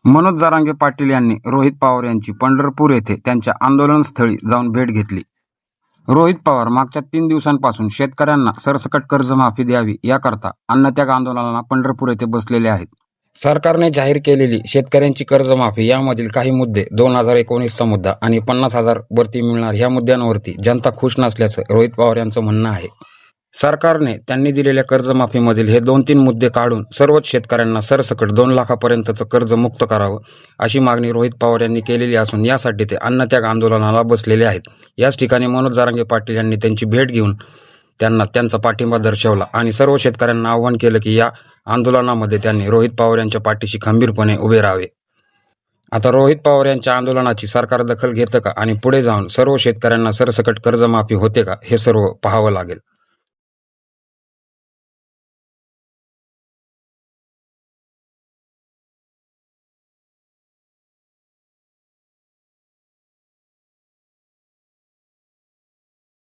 मनोज जरांगे पाटील यांनी रोहित पवार यांची पंढरपूर येथे त्यांच्या आंदोलनस्थळी जाऊन भेट घेतली. रोहित पवार मागच्या 3 दिवसांपासून शेतकऱ्यांना सरसकट कर्जमाफी द्यावी याकरता अन्नत्याग आंदोलनाला पंढरपूर येथे बसलेले आहेत. सरकारने जाहीर केलेली शेतकऱ्यांची कर्जमाफी यामधील काही मुद्दे 2019चा मुद्दा आणि 50,000 भरती मिळणार ह्या मुद्द्यांवरती जनता खुश नसल्याचं रोहित पवार यांचं म्हणणं आहे. सरकारने त्यांनी दिलेल्या कर्जमाफीमधील हे 2-3 मुद्दे काढून सर्वच शेतकऱ्यांना सरसकट 2 लाखापर्यंतचं कर्ज मुक्त करावं अशी मागणी रोहित पवार यांनी केलेली असून यासाठी ते अन्नत्याग आंदोलनाला बसलेले आहेत. याच ठिकाणी मनोज जरांगे पाटील यांनी त्यांची भेट घेऊन त्यांना त्यांचा पाठिंबा दर्शवला आणि सर्व शेतकऱ्यांना आवाहन केलं की या आंदोलनामध्ये त्यांनी रोहित पवार यांच्या पाठीशी खंबीरपणे उभे राहावे. आता रोहित पवार यांच्या आंदोलनाची सरकार दखल घेतं का आणि पुढे जाऊन सर्व शेतकऱ्यांना सरसकट कर्जमाफी होते का हे सर्व पाहावं लागेल.